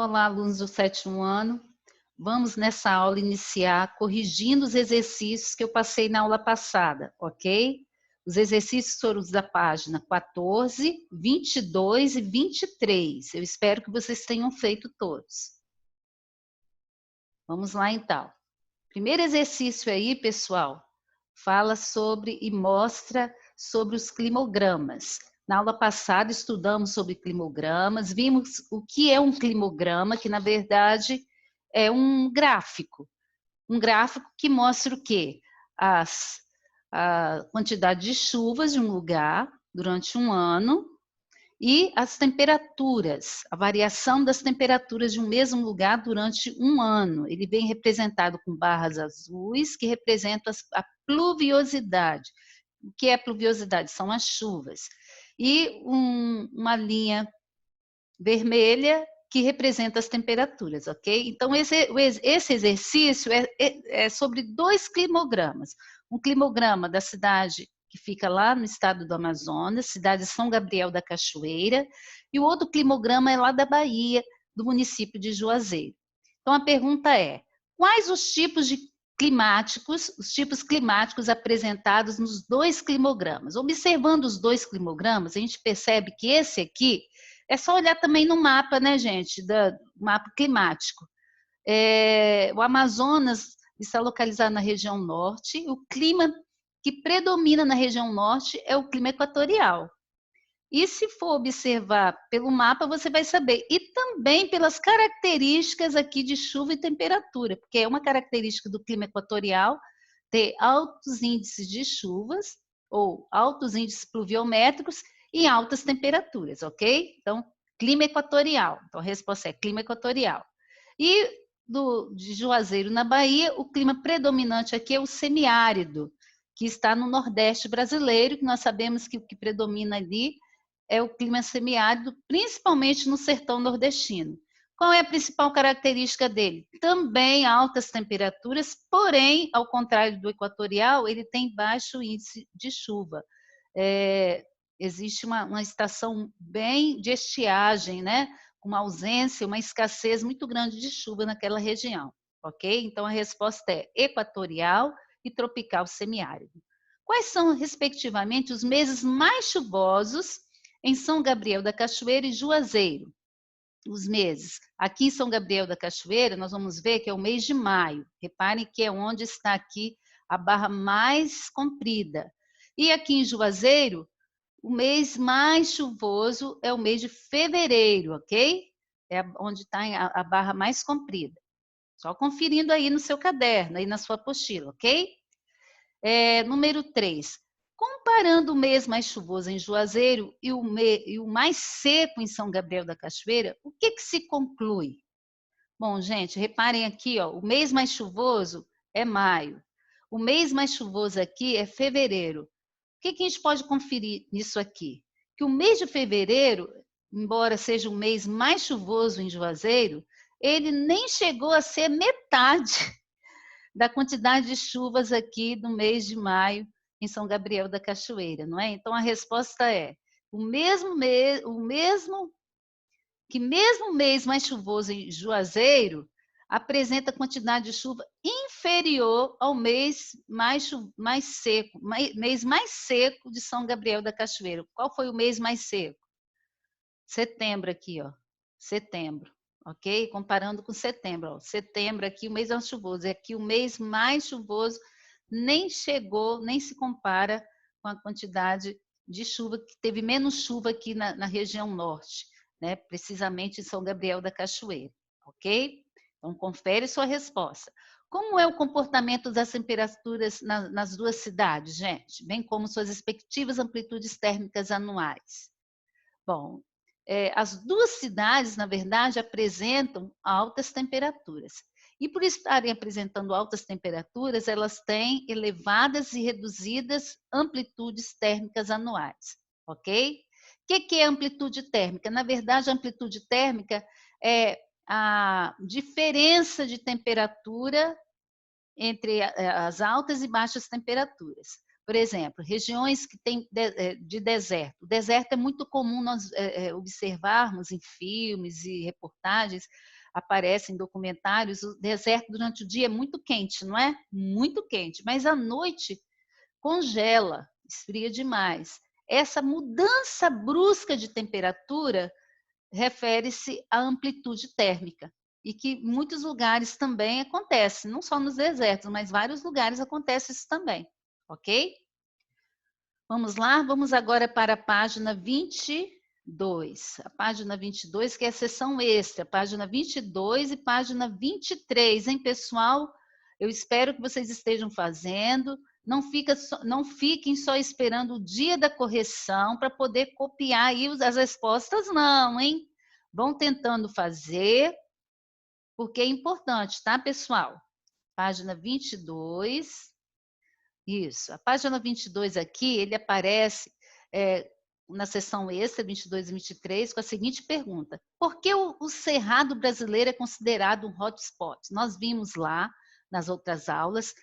Olá, alunos do sétimo ano. Vamos nessa aula iniciar corrigindo os exercícios que eu passei na aula passada, ok? Os exercícios foram os da página 14, 22 e 23. Eu espero que vocês tenham feito todos. Vamos lá, então. Primeiro exercício aí, pessoal, fala sobre e mostra sobre os climogramas. Na aula passada estudamos sobre climogramas, vimos o que é um climograma, que na verdade é um gráfico que mostra o quê? A quantidade de chuvas de um lugar durante um ano e as temperaturas, a variação das temperaturas de um mesmo lugar durante um ano. Ele vem representado com barras azuis, que representam a pluviosidade. O que é a pluviosidade? São as chuvas. E uma linha vermelha que representa as temperaturas, ok? Então, esse exercício é sobre dois climogramas. Um climograma da cidade que fica lá no estado do Amazonas, cidade de São Gabriel da Cachoeira, e o outro climograma é lá da Bahia, do município de Juazeiro. Então, a pergunta é, quais os tipos climáticos apresentados nos dois climogramas? Observando os dois climogramas, a gente percebe que esse aqui é só olhar também no mapa, né, gente, do mapa climático. O Amazonas está localizado na região norte, o clima que predomina na região norte é o clima equatorial. E se for observar pelo mapa, você vai saber. E também pelas características aqui de chuva e temperatura, porque é uma característica do clima equatorial ter altos índices de chuvas ou altos índices pluviométricos e altas temperaturas, ok? Então, clima equatorial. Então, a resposta é clima equatorial. E de Juazeiro, na Bahia, o clima predominante aqui é o semiárido, que está no Nordeste brasileiro, que nós sabemos que o que predomina ali é o clima semiárido, principalmente no sertão nordestino. Qual é a principal característica dele? Também altas temperaturas, porém, ao contrário do equatorial, ele tem baixo índice de chuva. Existe uma estação bem de estiagem, né? Uma ausência, uma escassez muito grande de chuva naquela região, ok? Então, a resposta é equatorial e tropical semiárido. Quais são, respectivamente, os meses mais chuvosos em São Gabriel da Cachoeira e Juazeiro? Os meses. Aqui em São Gabriel da Cachoeira, nós vamos ver que é o mês de maio. Reparem que é onde está aqui a barra mais comprida. E aqui em Juazeiro, o mês mais chuvoso é o mês de fevereiro, ok? É onde está a barra mais comprida. Só conferindo aí no seu caderno, aí na sua apostila, ok? Número 3. Comparando o mês mais chuvoso em Juazeiro e o mais seco em São Gabriel da Cachoeira, o que se conclui? Bom, gente, reparem aqui, ó, o mês mais chuvoso é maio. O mês mais chuvoso aqui é fevereiro. O que a gente pode conferir nisso aqui? Que o mês de fevereiro, embora seja o mês mais chuvoso em Juazeiro, ele nem chegou a ser metade da quantidade de chuvas aqui do mês de maio em São Gabriel da Cachoeira, não é? Então a resposta é mesmo mês mais chuvoso em Juazeiro apresenta quantidade de chuva inferior ao mês mais seco, mês mais seco de São Gabriel da Cachoeira. Qual foi o mês mais seco? Setembro aqui, ó. Setembro, ok? Comparando com setembro, ó. Setembro aqui, o mês mais chuvoso. É aqui o mês mais chuvoso nem chegou, nem se compara com a quantidade de chuva, que teve menos chuva aqui na região norte, né? Precisamente em São Gabriel da Cachoeira, ok? Então, confere sua resposta. Como é o comportamento das temperaturas nas duas cidades, gente? Bem como suas respectivas amplitudes térmicas anuais. Bom, as duas cidades, na verdade, apresentam altas temperaturas. E por estarem apresentando altas temperaturas, elas têm elevadas e reduzidas amplitudes térmicas anuais, ok? O que é amplitude térmica? Na verdade, a amplitude térmica é a diferença de temperatura entre as altas e baixas temperaturas. Por exemplo, regiões que têm de deserto. O deserto é muito comum nós observarmos em filmes e reportagens, aparecem em documentários, o deserto durante o dia é muito quente, não é? Muito quente, mas à noite congela, esfria demais. Essa mudança brusca de temperatura refere-se à amplitude térmica e que em muitos lugares também acontece, não só nos desertos, mas vários lugares acontece isso também, ok? Vamos lá, vamos agora para a página 22. A página 22, que é a seção extra, página 22 e página 23, hein, pessoal? Eu espero que vocês estejam fazendo. Não fiquem só esperando o dia da correção para poder copiar aí as respostas, não, hein? Vão tentando fazer, porque é importante, tá, pessoal? Página 22. Isso. A página 22 aqui, ele aparece na seção extra, 22 e 23, com a seguinte pergunta. Por que o Cerrado brasileiro é considerado um hotspot? Nós vimos lá, nas outras aulas,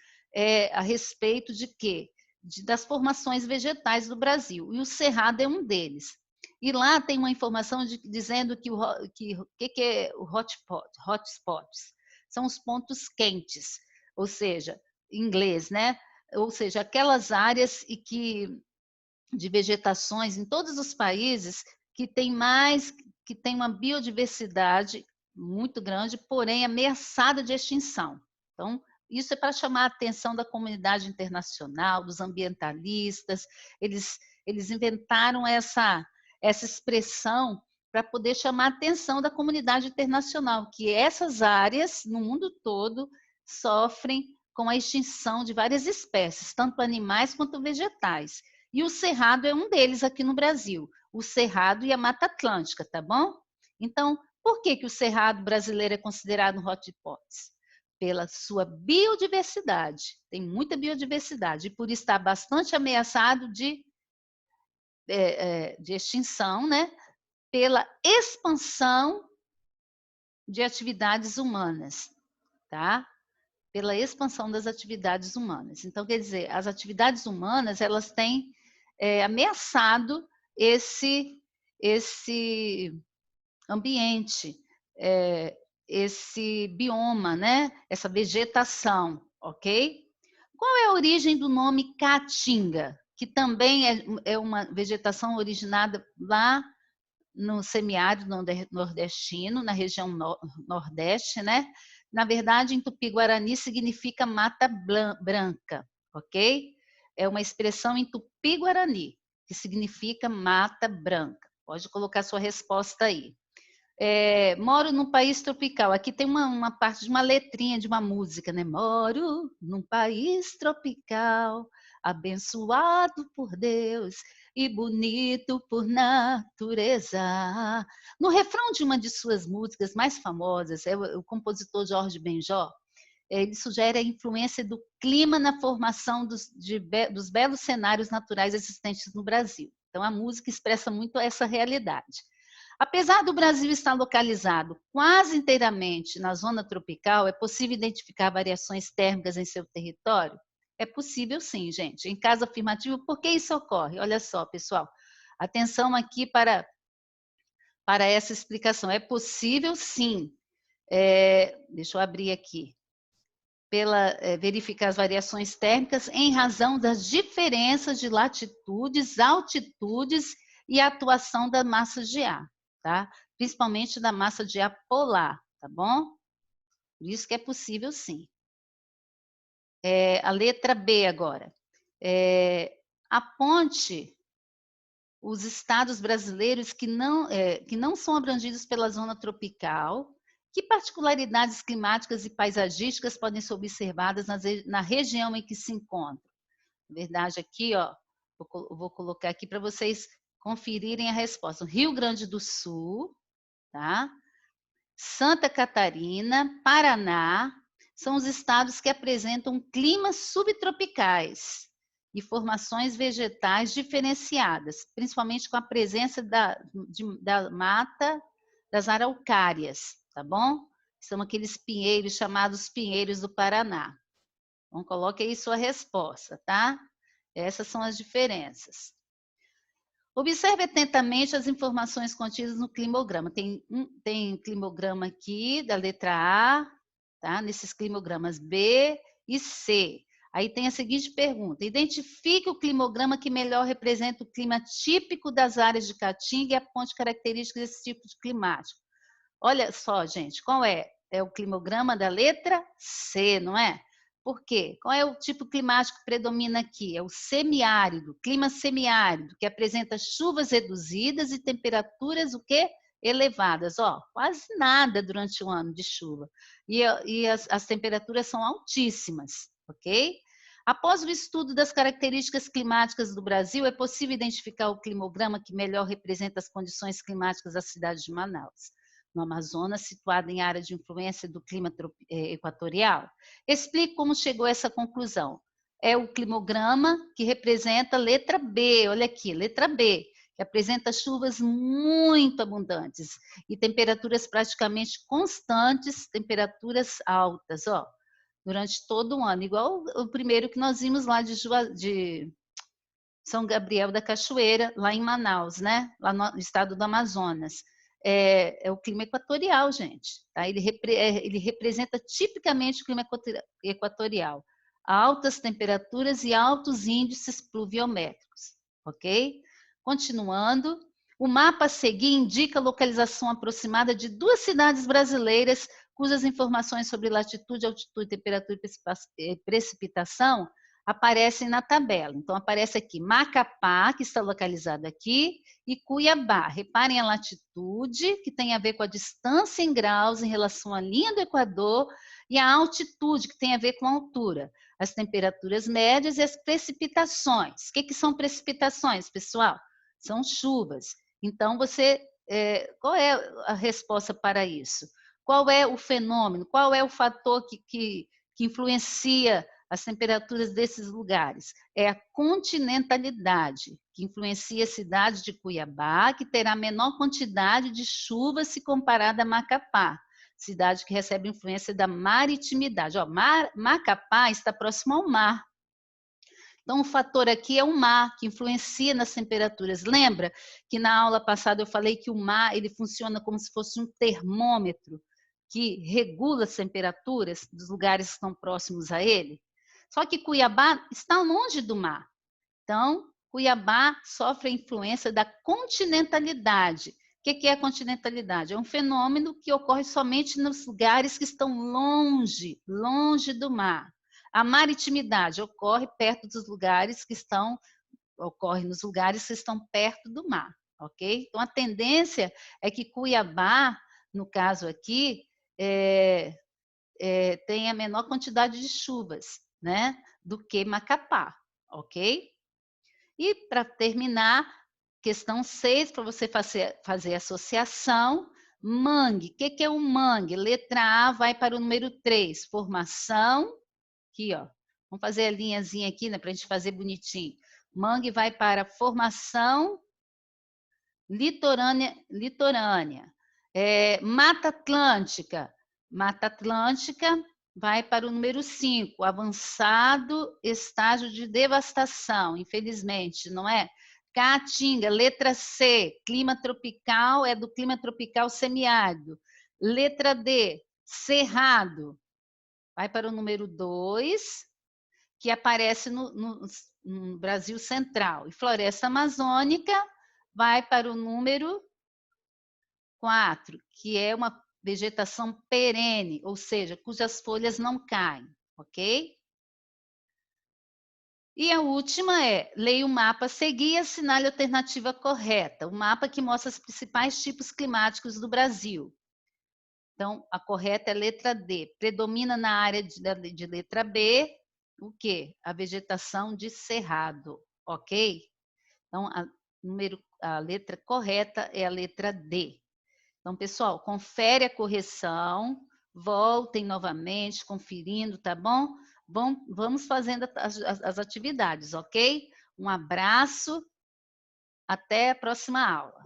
a respeito de quê? Das formações vegetais do Brasil. E o Cerrado é um deles. E lá tem uma informação dizendo que o que é o hotspots? São os pontos quentes, ou seja, em inglês, né? Ou seja, aquelas áreas de vegetações em todos os países que tem uma biodiversidade muito grande, porém ameaçada de extinção. Então, isso é para chamar a atenção da comunidade internacional, dos ambientalistas, eles inventaram essa expressão para poder chamar a atenção da comunidade internacional, que essas áreas, no mundo todo, sofrem com a extinção de várias espécies, tanto animais quanto vegetais. E o Cerrado é um deles aqui no Brasil, o Cerrado e a Mata Atlântica, tá bom? Então, por que o Cerrado brasileiro é considerado um hotspot? Pela sua biodiversidade, tem muita biodiversidade, e por estar bastante ameaçado de extinção, né? Pela expansão de atividades humanas, tá? Pela expansão das atividades humanas. Então, quer dizer, as atividades humanas, elas têm ameaçado esse ambiente, esse bioma, né? Essa vegetação, ok? Qual é a origem do nome caatinga, que também é uma vegetação originada lá no semiárido nordestino, na região nordeste, né? Na verdade, em Tupi-Guarani significa mata branca, ok? É uma expressão em Tupi-Guarani, que significa mata branca. Pode colocar sua resposta aí. Moro num país tropical. Aqui tem uma parte de uma letrinha de uma música, né? Moro num país tropical, abençoado por Deus e bonito por natureza. No refrão de uma de suas músicas mais famosas, o compositor Jorge Benjor, ele sugere a influência do clima na formação dos belos cenários naturais existentes no Brasil. Então, a música expressa muito essa realidade. Apesar do Brasil estar localizado quase inteiramente na zona tropical, é possível identificar variações térmicas em seu território? É possível sim, gente. Em caso afirmativo, por que isso ocorre? Olha só, pessoal, atenção aqui para essa explicação. É possível sim. Deixa eu abrir aqui. Verificar as variações térmicas em razão das diferenças de latitudes, altitudes e atuação da massa de ar, tá? Principalmente da massa de ar polar, tá bom? Por isso que é possível sim. A letra B agora. Aponte os estados brasileiros que não são abrangidos pela zona tropical. Que particularidades climáticas e paisagísticas podem ser observadas na região em que se encontram? Na verdade, aqui, ó, vou colocar aqui para vocês conferirem a resposta. Rio Grande do Sul, tá? Santa Catarina, Paraná, são os estados que apresentam climas subtropicais e formações vegetais diferenciadas, principalmente com a presença da mata das araucárias, tá bom? São aqueles pinheiros chamados pinheiros do Paraná. Então, coloque aí sua resposta, tá? Essas são as diferenças. Observe atentamente as informações contidas no climograma. Tem climograma aqui da letra A, tá? Nesses climogramas B e C. Aí tem a seguinte pergunta: identifique o climograma que melhor representa o clima típico das áreas de Caatinga e aponte características desse tipo de climático. Olha só, gente, qual é? É o climograma da letra C, não é? Por quê? Qual é o tipo climático que predomina aqui? É o semiárido, clima semiárido, que apresenta chuvas reduzidas e temperaturas o quê? Elevadas, ó, quase nada durante o ano de chuva. E as temperaturas são altíssimas, ok? Após o estudo das características climáticas do Brasil, é possível identificar o climograma que melhor representa as condições climáticas da cidade de Manaus, no Amazonas, situado em área de influência do clima equatorial? Explique como chegou a essa conclusão. É o climograma que representa a letra B, olha aqui, letra B, que apresenta chuvas muito abundantes e temperaturas praticamente constantes, temperaturas altas, ó, durante todo o ano, igual o primeiro que nós vimos lá de São Gabriel da Cachoeira, lá em Manaus, né? Lá no estado do Amazonas. É o clima equatorial, gente. Tá? Ele representa tipicamente o clima equatorial. Altas temperaturas e altos índices pluviométricos, ok? Continuando, o mapa a seguir indica a localização aproximada de 2 cidades brasileiras cujas informações sobre latitude, altitude, temperatura e precipitação aparecem na tabela. Então, aparece aqui Macapá, que está localizado aqui, e Cuiabá. Reparem a latitude, que tem a ver com a distância em graus em relação à linha do Equador, e a altitude, que tem a ver com a altura. As temperaturas médias e as precipitações. O que são precipitações, pessoal? São chuvas. Então, qual é a resposta para isso? Qual é o fenômeno? Qual é o fator que influencia as temperaturas desses lugares? É a continentalidade, que influencia a cidade de Cuiabá, que terá menor quantidade de chuva se comparada a Macapá, cidade que recebe influência da maritimidade. Ó, Macapá está próximo ao mar. Então, o fator aqui é o mar, que influencia nas temperaturas. Lembra que na aula passada eu falei que o mar ele funciona como se fosse um termômetro que regula as temperaturas dos lugares que estão próximos a ele? Só que Cuiabá está longe do mar. Então, Cuiabá sofre a influência da continentalidade. O que é a continentalidade? É um fenômeno que ocorre somente nos lugares que estão longe do mar. A maritimidade ocorre perto dos lugares que estão, ocorre nos lugares que estão perto do mar, ok? Então, a tendência é que Cuiabá, no caso aqui, tenha menor quantidade de chuvas, né, do que Macapá, ok? E, para terminar, questão 6, para você fazer associação, mangue. O que é um mangue? Letra A vai para o número 3, formação. Aqui, ó. Vamos fazer a linhazinha aqui, né, para a gente fazer bonitinho. Mangue vai para formação litorânea. Mata Atlântica. Mata Atlântica vai para o número 5, avançado estágio de devastação, infelizmente, não é? Caatinga, letra C, clima tropical, é do clima tropical semiárido. Letra D, Cerrado, vai para o número 2, que aparece no Brasil Central. E Floresta Amazônica vai para o número 4, que é uma vegetação perene, ou seja, cujas folhas não caem, ok? E a última é, leia o mapa a seguir e assinale a alternativa correta, o mapa que mostra os principais tipos climáticos do Brasil. Então, a correta é a letra D. Predomina na área de letra B, o quê? A vegetação de cerrado, ok? Então, a letra correta é a letra D. Então, pessoal, confere a correção, voltem novamente, conferindo, tá bom? Vamos fazendo as atividades, ok? Um abraço, até a próxima aula.